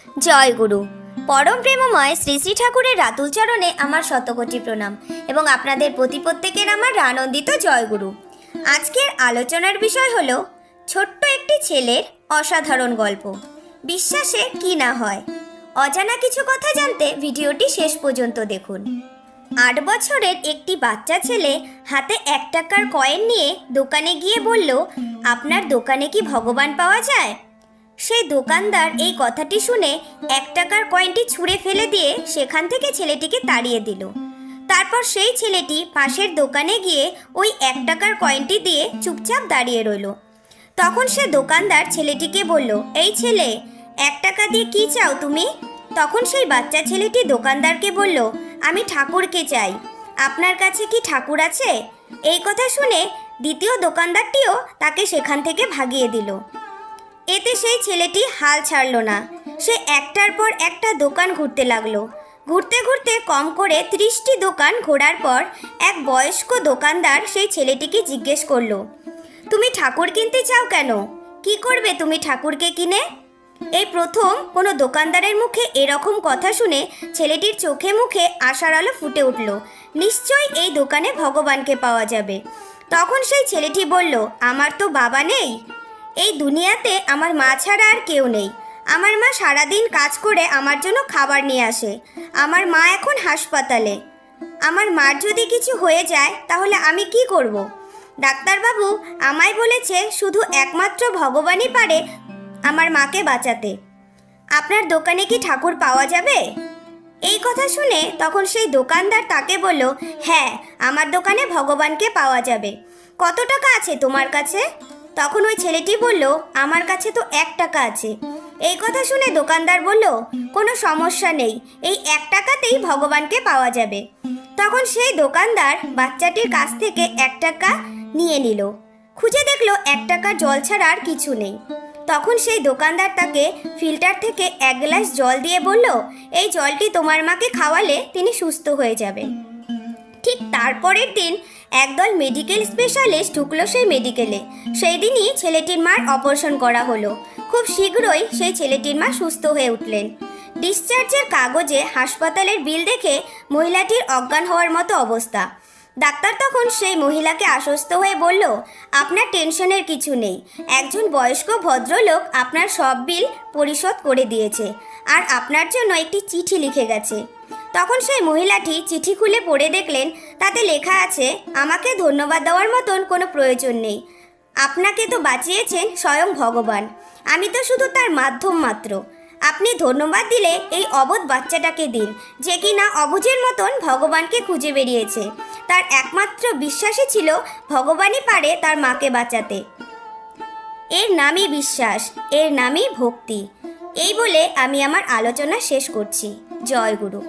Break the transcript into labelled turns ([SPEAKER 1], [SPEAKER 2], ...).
[SPEAKER 1] জয় গুরু। পরম প্রেমময় শ্রী শ্রী ঠাকুরের রাতুল চরণে আমার শতকোটি প্রণাম এবং আপনাদের প্রত্যেকের আমার আনন্দিত জয় গুরু। আজকের আলোচনার বিষয় হলো ছোট্ট একটি ছেলের অসাধারণ গল্প। বিশ্বাসে কি না হয়, অজানা কিছু কথা জানতে ভিডিওটি শেষ পর্যন্ত দেখুন। 8 বছরের একটি বাচ্চা ছেলে হাতে 1 টাকার কয়েন নিয়ে দোকানে গিয়ে বলল, আপনার দোকানে কি ভগবান পাওয়া যায়? সেই দোকানদার এই কথাটি শুনে 1 টাকার কয়েনটি ছুঁড়ে ফেলে দিয়ে সেখান থেকে ছেলেটিকে তাড়িয়ে দিল। তারপর সেই ছেলেটি পাশের দোকানে গিয়ে ওই 1 টাকার কয়েনটি দিয়ে চুপচাপ দাঁড়িয়ে রইল। তখন সে দোকানদার ছেলেটিকে বলল, এই ছেলে, 1 টাকা দিয়ে কি চাও তুমি? তখন সেই বাচ্চা ছেলেটি দোকানদারকে বলল, আমি ঠাকুরকে চাই। আপনার কাছে কি ঠাকুর আছে? এই কথা শুনে দ্বিতীয় দোকানদারটিও তাকে সেখান থেকে ভাগিয়ে দিল। এতে সেই ছেলেটি হাল ছাড়ল না। সে একটার পর একটা দোকান ঘুরতে লাগলো। ঘুরতে ঘুরতে কম করে 30টি দোকান ঘোরার পর এক বয়স্ক দোকানদার সেই ছেলেটিকে জিজ্ঞেস করলো, তুমি ঠাকুর কিনতে চাও কেন? কি করবে তুমি ঠাকুরকে কিনে? এই প্রথম কোনো দোকানদারের মুখে এরকম কথা শুনে ছেলেটির চোখে মুখে আশার আলো ফুটে উঠল। নিশ্চয়ই এই দোকানে ভগবানকে পাওয়া যাবে। তখন সেই ছেলেটি বলল, আমার তো বাবা নেই, এই দুনিয়াতে আমার মা ছাড়া আর কেউ নেই। আমার মা সারাদিন কাজ করে আমার জন্য খাবার নিয়ে আসে। আমার মা এখন হাসপাতালে। আমার মার যদি কিছু হয়ে যায় তাহলে আমি কি করব? ডাক্তারবাবু আমায় বলেছে শুধু একমাত্র ভগবানই পারে আমার মাকে বাঁচাতে। আপনার দোকানে কি ঠাকুর পাওয়া যাবে? এই কথা শুনে তখন সেই দোকানদার তাকে বলল, হ্যাঁ, আমার দোকানে ভগবানকে পাওয়া যাবে। কত টাকা আছে তোমার কাছে? তখন ওই ছেলেটি বলল, আমার কাছে তো 1 টাকা আছে। এই কথা শুনে দোকানদার বলল, কোনো সমস্যা নেই, এই 1 টাকাতেই ভগবানকে পাওয়া যাবে। তখন সেই দোকানদার বাচ্চাটির কাছ থেকে 1 টাকা নিয়ে নিল। খুঁজে দেখলো 1 টাকার জল ছাড়া আর কিছু নেই। তখন সেই দোকানদার তাকে ফিল্টার থেকে 1 গ্লাস জল দিয়ে বলল, এই জলটি তোমার মাকে খাওয়ালে তিনি সুস্থ হয়ে যাবেন। ঠিক তারপরের দিন একদল মেডিকেল স্পেশালিস্ট ঢুকলো সেই মেডিকেলে। সেই দিনই ছেলেটির মার অপারেশন করা হলো। খুব শীঘ্রই সেই ছেলেটির মা সুস্থ হয়ে উঠলেন। ডিসচার্জের কাগজে হাসপাতালের বিল দেখে মহিলাটির অজ্ঞান হওয়ার মতো অবস্থা। ডাক্তার তখন সেই মহিলাকে আশ্বস্ত হয়ে বলল, আপনার টেনশনের কিছু নেই, একজন বয়স্ক ভদ্রলোক আপনার সব বিল পরিশোধ করে দিয়েছে আর আপনার জন্য একটি চিঠি লিখে গেছে। তখন সেই মহিলাটি চিঠি খুলে পড়ে দেখলেন তাতে লেখা আছে, আমাকে ধন্যবাদ দেওয়ার মতন কোনো প্রয়োজন নেই। আপনাকে তো বাঁচিয়েছেন স্বয়ং ভগবান, আমি তো শুধু তার মাধ্যম মাত্র। আপনি ধন্যবাদ দিলে এই অবোধ বাচ্চাটাকে দিন, যে কিনা অবুঝের মতন ভগবানকে খুঁজে বেরিয়েছে। তার একমাত্র বিশ্বাসই ছিল ভগবানই পারে তার মাকে বাঁচাতে। এর নামই বিশ্বাস, এর নামই ভক্তি। এই বলে আমি আমার আলোচনা শেষ করছি। জয় গুরু।